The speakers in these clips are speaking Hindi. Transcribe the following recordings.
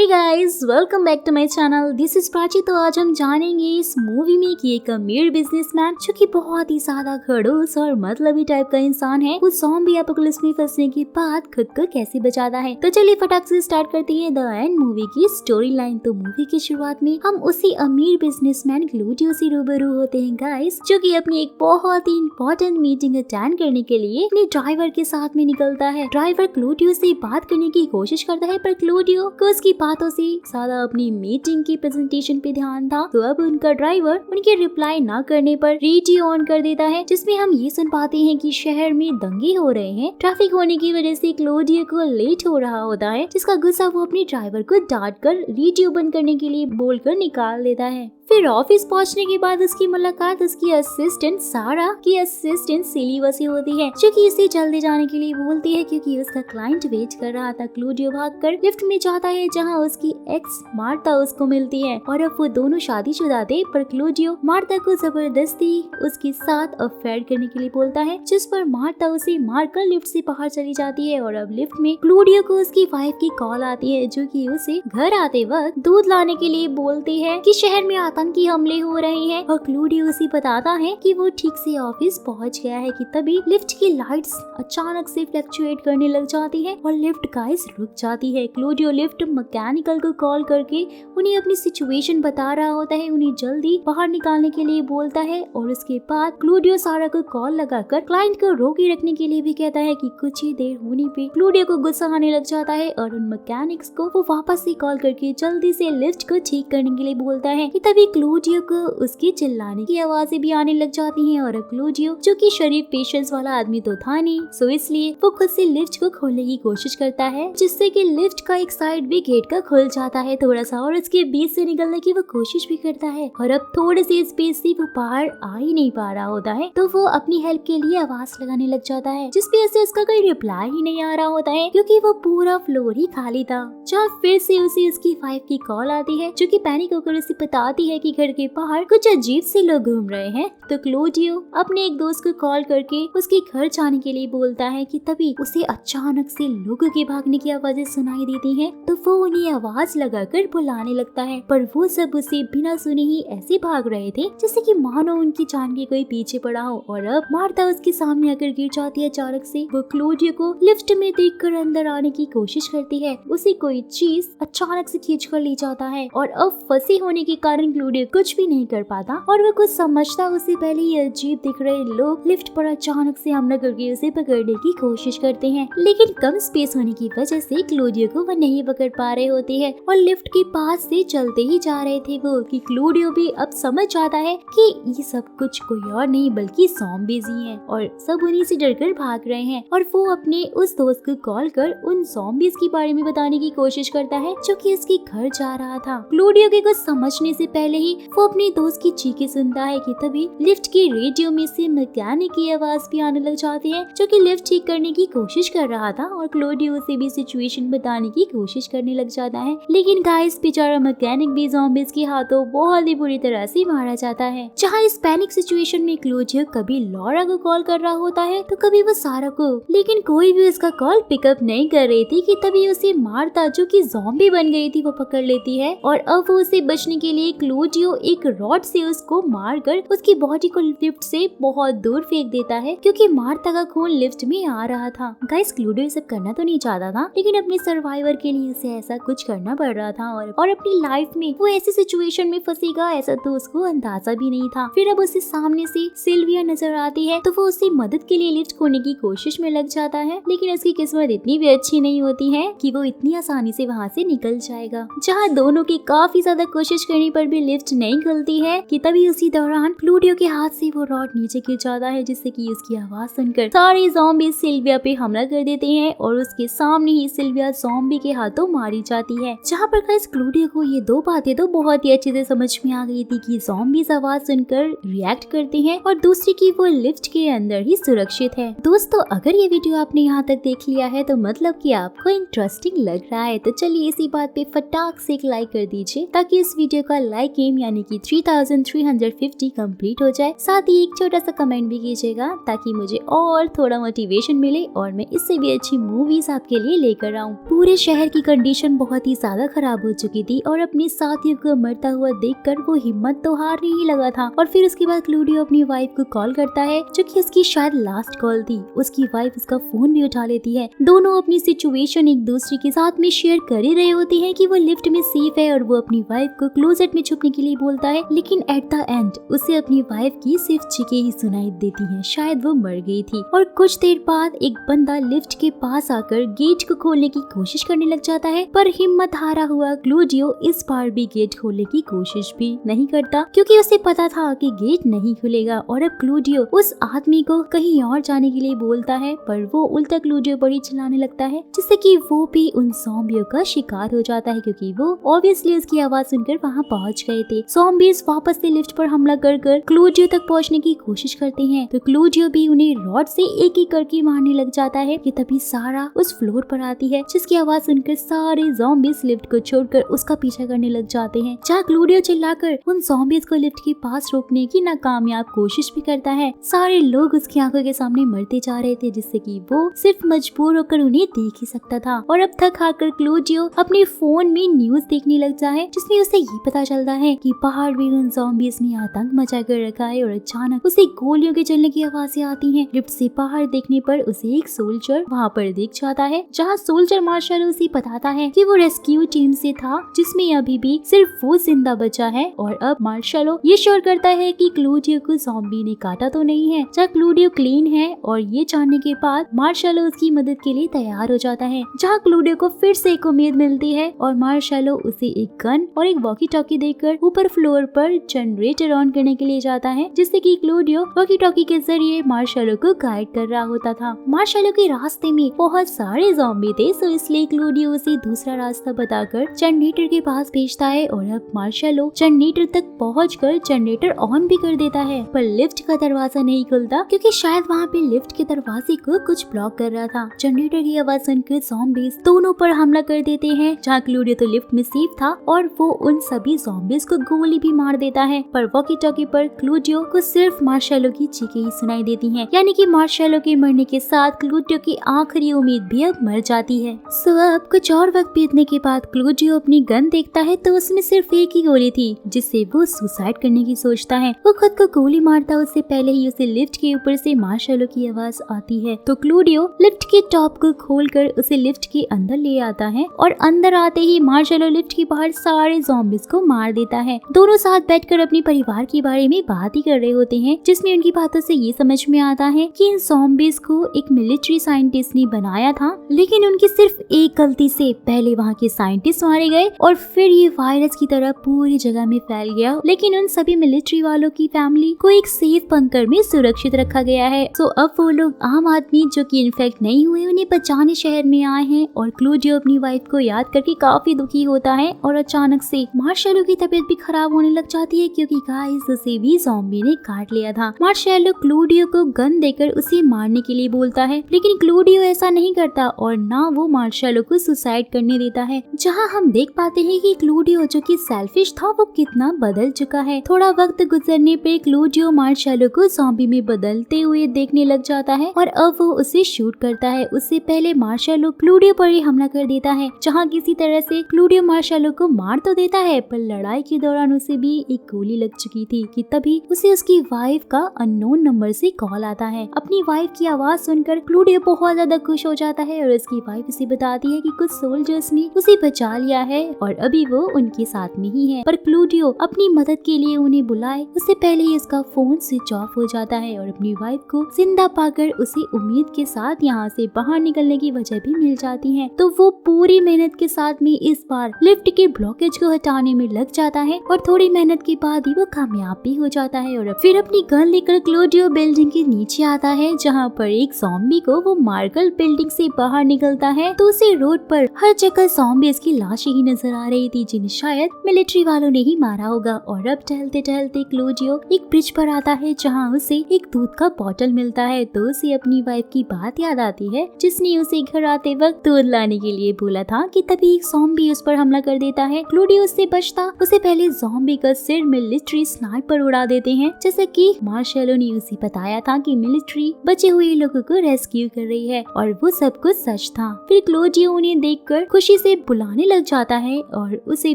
Hey guys, welcome back to my channel. This is Prachi. तो आज हम जानेंगे इस मूवी में कि एक अमीर बिजनेसमैन जो कि बहुत ही ज्यादा खड़ूस और मतलबी टाइप का इंसान है, वो ज़ॉम्बी एपोकलिप्स में फंसने के बाद खुद को कैसे बचाता है। तो चलिए फटाक से स्टार्ट करते हैं द एंड मूवी की स्टोरी लाइन। तो मूवी की शुरुआत में हम उसी अमीर बिजनेसमैन क्लूडियो से रूबरू होते हैं गाइस, जो कि अपनी एक बहुत ही इंपॉर्टेंट मीटिंग अटेंड करने के लिए अपने ड्राइवर के साथ में निकलता है। ड्राइवर क्लूडियो से बात करने की कोशिश करता है, पर क्लूडियो को उसकी बातों से ज्यादा अपनी मीटिंग की प्रेजेंटेशन पे ध्यान था। तो अब उनका ड्राइवर उनके रिप्लाई ना करने पर रेडियो ऑन कर देता है, जिसमें हम ये सुन पाते हैं कि शहर में दंगे हो रहे हैं। ट्रैफिक होने की वजह से क्लूडियो को लेट हो रहा होता है, जिसका गुस्सा वो अपने ड्राइवर को डांट कर रेडियो बंद करने के लिए बोलकर निकाल देता है। फिर ऑफिस पहुंचने के बाद उसकी मुलाकात उसकी असिस्टेंट सारा की असिस्टेंट सिलीवा से होती है, जो कि उसे जल्दी जाने के लिए बोलती है क्योंकि उसका क्लाइंट वेट कर रहा था। क्लूडियो भागकर लिफ्ट में जाता है, जहां उसकी एक्स मार्ता उसको मिलती है और अब वो दोनों शादीशुदा थे, पर क्लूडियो मार्ता को जबरदस्ती उसके साथ अफेयर करने के लिए बोलता है, जिस पर मार्ता उसे मारकर लिफ्ट से बाहर चली जाती है। और अब लिफ्ट में क्लूडियो को उसकी वाइफ की कॉल आती है, जो कि उसे घर आते वक्त दूध लाने के लिए बोलती है कि शहर में आतंकी हमले हो रहे हैं। और क्लूडियो उसे बताता है कि वो ठीक से ऑफिस पहुंच गया है कि तभी लिफ्ट की लाइट्स अचानक से फ्लक्चुएट करने लग जाती है और लिफ्ट गाइस रुक जाती है। क्लूडियो लिफ्ट मैकेनिकल को कॉल करके उन्हें अपनी सिचुएशन बता रहा होता है, उन्हें जल्दी बाहर निकालने के लिए बोलता है। और उसके बाद क्लूडियो सारा को कॉल लगाकर क्लाइंट को रोके रखने के लिए भी कहता है कि कुछ ही देर होने पे क्लूडियो को गुस्सा आने लग जाता है और उन मैकेनिक्स को वो वापस से कॉल करके जल्दी से लिफ्ट को ठीक करने के लिए बोलता है कि तभी क्लूडियो को उसके चिल्लाने की आवाजें भी आने लग जाती हैं। और अब क्लूडियो, जो कि शरीफ पेशेंस वाला आदमी तो था नहीं, सो इसलिए वो खुद से लिफ्ट को खोलने की कोशिश करता है, जिससे कि लिफ्ट का एक साइड भी गेट का खुल जाता है थोड़ा सा, और उसके बीच से निकलने की वो कोशिश भी करता है। और अब थोड़े से स्पेस से वो बाहर आ ही नहीं पा रहा होता है, तो वो अपनी हेल्प के लिए आवाज लगाने लग जाता है, जिस पे से उसका कोई रिप्लाई ही नहीं आ रहा होता है, क्योंकि वो पूरा फ्लोर ही खाली था। जहाँ फिर से उसे उसकी वाइफ की कॉल आती है, जो कि पैनिक होकर उसे बताती है कि घर के बाहर कुछ अजीब से लोग घूम रहे हैं। तो क्लूडियो अपने एक दोस्त को कॉल करके उसके घर जाने के लिए बोलता है कि तभी उसे अचानक से लोगों के भागने की आवाजें सुनाई देती हैं। तो वो उन्हें आवाज लगाकर बुलाने लगता है, पर वो सब उसे बिना सुने ही ऐसे भाग रहे थे जैसे कि मानो उनकी जान के कोई पीछे पड़ा हो। और अब मार्ता उसके सामने आकर गिर जाती है अचानक से। वो क्लूडियो को लिफ्ट में देखकर अंदर आने की कोशिश करती है, उसे कोई चीज अचानक से खींच कर ले जाता है और अब फंसे होने के कारण क्लूडियो कुछ भी नहीं कर पाता और वो कुछ समझता उससे पहले ही अजीब दिख रहे लोग लिफ्ट पर अचानक से हमला करके उसे पकड़ने की कोशिश करते हैं, लेकिन कम स्पेस होने की वजह से क्लूडियो को वो नहीं पकड़ पा रहे होते हैं और लिफ्ट के पास से चलते ही जा रहे थे वो कि क्लूडियो भी अब समझ जाता है कि ये सब कुछ कोई और नहीं बल्कि ज़ॉम्बीज़ ही हैं और सब उन्हीं से डरकर भाग रहे हैं। और वो अपने उस दोस्त को कॉल कर उन ज़ॉम्बीज़ के बारे में बताने की कोशिश करता है, जो कि उसके घर जा रहा था। क्लूडियो के कुछ समझने से पहले ही वो अपने दोस्त की चीखें सुनता है कि तभी लिफ्ट के रेडियो में से मैकेनिक की आवाज भी आने लग जाती है, जो कि लिफ्ट ठीक करने की कोशिश कर रहा था और क्लूडियो उसे भी सिचुएशन बताने की कोशिश करने लग जाता है। लेकिन गाइस, बेचारा मैकेनिक भी ज़ॉम्बीज़ के हाथों बहुत ही बुरी तरह से मारा जाता है। जहाँ इस पैनिक सिचुएशन में क्लूडियो कभी लॉरा को कॉल कर रहा होता है तो कभी वो सारा को, लेकिन कोई भी उसका कॉल पिकअप नहीं कर रही थी कि तभी उसे मार्ता, जो कि ज़ॉम्बी बन गई थी, वो पकड़ लेती है और अब वो उसे बचने के लिए क्लूडियो एक रॉड से उसको मारकर उसकी बॉडी को लिफ्ट से बहुत दूर फेंक देता है, क्योंकि मार्ता का खून लिफ्ट में आ रहा था। गाइस, क्लूडियो सब करना तो नहीं चाहता था, लेकिन अपने सर्वाइवर के लिए उसे ऐसा कुछ करना पड़ रहा था और अपनी लाइफ में वो ऐसी सिचुएशन में फंसेगा ऐसा तो उसको अंदाजा भी नहीं था। फिर अब उसे सामने से सिल्विया नजर आती है, तो वो उसकी मदद के लिए लिफ्ट खोलने की कोशिश में लग जाता है, लेकिन उसकी किस्मत इतनी भी अच्छी नहीं होती है कि वो इतनी आसानी से वहाँ से निकल जाएगा। जहाँ दोनों की काफी ज्यादा कोशिश करने पर भी लिफ्ट नहीं खुलती है कि तभी उसी दौरान क्लूडियो के हाथ से वो रॉड नीचे गिर जाता है, जिससे कि उसकी आवाज सुनकर सारे ज़ॉम्बी सिल्विया पे हमला कर देते हैं और उसके सामने ही सिल्विया ज़ॉम्बी के हाथों मारी जाती है। जहाँ पर गाइस, क्लूडियो को ये दो बातें तो बहुत ही अच्छे से समझ में आ गई थी कि ज़ॉम्बीज़ आवाज सुनकर रिएक्ट करते हैं और दूसरी की वो लिफ्ट के अंदर ही सुरक्षित है। दोस्तों, अगर ये वीडियो आपने यहाँ तक देख लिया है तो मतलब कि आपको इंटरेस्टिंग लग रहा है, तो चलिए इसी बात पे फटाक से एक लाइक कर दीजिए ताकि इस वीडियो का लाइक एम यानी कि 3350 कंप्लीट हो जाए। साथ ही एक छोटा सा कमेंट भी कीजिएगा ताकि मुझे और थोड़ा मोटिवेशन मिले और मैं इससे भी अच्छी मूवीज आपके लिए लेकर आऊँ। पूरे शहर की कंडीशन बहुत ही ज्यादा खराब हो चुकी थी और अपने साथियों को मरता हुआ देखकर वो हिम्मत तो हारने ही लगा था। और फिर उसके बाद क्लूडियो अपनी वाइफ को कॉल करता है, जो कि उसकी शायद लास्ट कॉल थी। उसकी वाइफ उसका फोन भी उठा लेती है। दोनों अपनी सिचुएशन एक दूसरे के साथ में शेयर कर ही रहे होते हैं कि वो लिफ्ट में सेफ है और वो अपनी वाइफ को क्लोजेट में छुपने के लिए बोलता है, लेकिन एट द एंड उसे अपनी वाइफ की सिर्फ चीखें ही सुनाई देती हैं। शायद वो मर गई थी। और कुछ देर बाद एक बंदा लिफ्ट के पास आकर गेट को खोलने की कोशिश करने लग जाता है, पर हिम्मत हारा हुआ क्लूडियो इस बार भी गेट खोलने की कोशिश भी नहीं करता, क्योंकि उसे पता था कि गेट नहीं खुलेगा। और अब क्लूडियो उस आदमी को कहीं और जाने के लिए बोलता है, पर वो उल्टा क्लूडियो पर ही चिल्लाने लगता है, जिससे कि वो भी उन ज़ॉम्बियों का शिकार हो जाता है, क्योंकि वो ऑब्वियसली उसकी आवाज सुनकर वहाँ पहुँच गए थे। ज़ॉम्बीज वापस से लिफ्ट पर हमला कर क्लूडियो तक पहुँचने की कोशिश करते हैं, तो क्लूडियो भी उन्हें रॉड से एक एक करके मारने लग जाता है कि तभी सारा उस फ्लोर पर आती है, जिसकी आवाज सुनकर सारे ज़ॉम्बीज लिफ्ट को छोड़कर उसका पीछा करने लग जाते हैं। जहाँ क्लूडियो चिल्लाकर उन ज़ॉम्बीज को लिफ्ट के पास रोकने की नाकामयाब कोशिश भी करता है। सारे लोग उसकी आंखों के सामने मरते जा रहे थे, जिससे कि वो सिर्फ मजबूर होकर उन्हें देख ही सकता था। और अब थक हारकर क्लूडियो अपने फोन में न्यूज देखने लग जाता है, जिसमें उसे ये पता चलता है कि बाहर भी उन ज़ॉम्बीज ने आतंक मचा कर रखा है। और अचानक उसे गोलियों के चलने की आवाजें आती हैं। लिफ्ट से बाहर देखने पर उसे एक सोल्जर वहाँ पर दिख जाता है, जहाँ सोल्जर मार्शल उसे बताता है कि वो रेस्क्यू टीम से था, जिसमें अभी भी सिर्फ वो जिंदा बचा है। और अब मार्शलो ये श्योर करता है कि क्लूडियो को ज़ॉम्बी ने काटा तो नहीं है, जहाँ क्लूडियो क्लीन है। और ये जानने के बाद मार्शलो उसकी मदद के लिए तैयार हो जाता है, जहाँ क्लूडियो को फिर से एक उम्मीद मिलती है और मार्शलो उसे एक गन और एक वॉकी टॉकी देकर ऊपर फ्लोर पर जनरेटर ऑन करने के लिए जाता है, जिससे कि क्लूडियो वॉकी टॉकी के जरिए मार्शलो को गाइड कर रहा होता था। मार्शलो के रास्ते में बहुत सारे ज़ॉम्बी थे, सो इसलिए क्लूडियो उसे दूसरा रास्ता बताकर जनरेटर के पास भेजता है। और अब मार्शलो जनरेटर तक पहुंचकर जनरेटर ऑन भी कर देता है, पर लिफ्ट का दरवाजा नहीं खुलता, क्योंकि शायद वहाँ पे लिफ्ट के दरवाजे को कुछ ब्लॉक कर रहा था। जनरेटर की आवाज सुनकर ज़ॉम्बीज दोनों पर हमला कर देते हैं, जहाँ क्लूडियो तो लिफ्ट में सेफ था और वो उन सभी ज़ॉम्बीज को गोली भी मार देता है। पर वॉकी टॉकी पर क्लूडियो को सिर्फ मार्शलो की चीखें ही सुनाई देती हैं, यानी कि मार्शलो के मरने के साथ क्लूडियो की आखिरी उम्मीद भी अब मर जाती है। सो अब कुछ और वक्त बीतने के बाद क्लूडियो अपनी गन देखता है, तो उसमें सिर्फ एक ही गोली थी, जिससे वो सुसाइड करने की सोचता है। वो खुद को गोली मारता उससे पहले ही उसे लिफ्ट के ऊपर से मार्शलो की आवाज आती है, तो क्लूडियो लिफ्ट के टॉप को खोलकर उसे लिफ्ट के अंदर ले आता है। और अंदर आते ही मार्शलो लिफ्ट के बाहर सारे ज़ॉम्बीज को मार देता है। दोनों साथ बैठकर अपने परिवार के बारे में बात ही कर रहे होते हैं, जिसमें उनकी बातों से ये समझ में आता है कि इन ज़ॉम्बीज को एक मिलिट्री साइंटिस्ट ने बनाया था, लेकिन उनकी सिर्फ एक गलती से पहले वहाँ के साइंटिस्ट मारे गए और फिर ये वायरस की तरह पूरी जगह में फैल गया। लेकिन उन सभी मिलिट्री वालों की फैमिली को एक सेफ बंकर में सुरक्षित रखा गया है। तो अब वो लोग आम आदमी जो कि इन्फेक्ट नहीं हुए उन्हें बचाने शहर में आए हैं। और क्लूडियो अपनी वाइफ को याद करके काफी दुखी होता है और अचानक से मार्शलो की तबीयत भी खराब होने लग जाती है, क्योंकि गाइस उसे भी ज़ॉम्बी ने काट लिया था। मार्शलो क्लूडियो को गन देकर उसे मारने के लिए बोलता है, लेकिन क्लूडियो ऐसा नहीं करता और ना वो मार्शलो को सुसाइड करने देता है। जहाँ हम देख पाते हैं कि क्लूडियो जो कि सेल्फिश था वो कितना बदल चुका है। थोड़ा वक्त गुजरने पे क्लूडियो मार्शलो को ज़ॉम्बी में बदलते हुए देखने लग जाता है और अब वो उसे शूट करता है। उससे पहले मार्शलो क्लूडियो पर ही हमला कर देता है, जहाँ किसी तरह से क्लूडियो मार्शलो को मार तो देता है, पर लड़ाई के दौरान उसे भी एक गोली लग चुकी थी कि तभी उसे उसकी वाइफ का अननोन नंबर से कॉल आता है। अपनी वाइफ की आवाज सुनकर क्लूडियो बहुत ज्यादा खुश हो जाता है और उसकी वाइफ उसे बताती है कि कुछ सोल्जर्स ने उसे बचा लिया है और अभी वो उनके साथ में ही है। पर क्लूडियो अपनी मदद के लिए उन्हें बुलाए उससे पहले ही उसका फोन स्विच ऑफ हो जाता है और अपनी वाइफ को जिंदा पाकर उसे उम्मीद के साथ यहाँ से बाहर निकलने की वजह भी मिल जाती है। तो वो पूरी मेहनत के साथ में इस बार लिफ्ट के ब्लॉकेज को हटाने में लग जाता है और थोड़ी मेहनत के बाद ही वो कामयाब भी हो जाता है। और फिर अपनी गन लेकर क्लूडियो बिल्डिंग के नीचे आता है, जहाँ पर एक ज़ॉम्बी को वो मार्कल बिल्डिंग से बाहर निकलता है, तो उसे रोड पर हर जगह ज़ॉम्बीज़ की लाशें ही नजर आ रही थी, जिन्हें शायद मिलिट्री वालों ने ही मारा होगा। और अब टहलते टहलते क्लूडियो एक ब्रिज पर आता है, जहाँ उसे एक दूध का बॉटल मिलता है, तो उसे अपनी वाइफ की बात याद आती है, जिसने उसे घर आते वक्त दूध लाने के लिए बोला था कि तभी एक ज़ॉम्बी उस पर हमला कर देता है। क्लूडियो उससे बचता उससे पहले ज़ॉम्बी का सिर मिलिट्री स्नाइपर उड़ा देते हैं, जैसे कि मार्शलो ने उसे बताया था कि मिलिट्री बचे हुए लोगों को रेस्क्यू कर रही है और वो सब कुछ सच था। फिर क्लूडियो उन्हें देखकर खुशी से बुलाने लग जाता है और उसे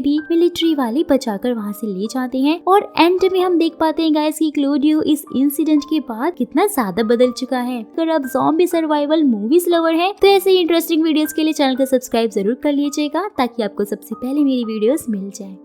भी मिलिट्री वाले बचाकर वहाँ से ले जाते हैं। और एंड में हम देख पाते हैं गाइस कि क्लोडियो इस इंसिडेंट के बाद कितना ज्यादा बदल चुका है। अगर आप ज़ॉम्बी सर्वाइवल मूवीज लवर हैं तो ऐसे इंटरेस्टिंग वीडियोस के लिए चैनल को सब्सक्राइब जरूर कर लीजिएगा ताकि आपको सबसे पहले मेरी वीडियोस मिल जाए।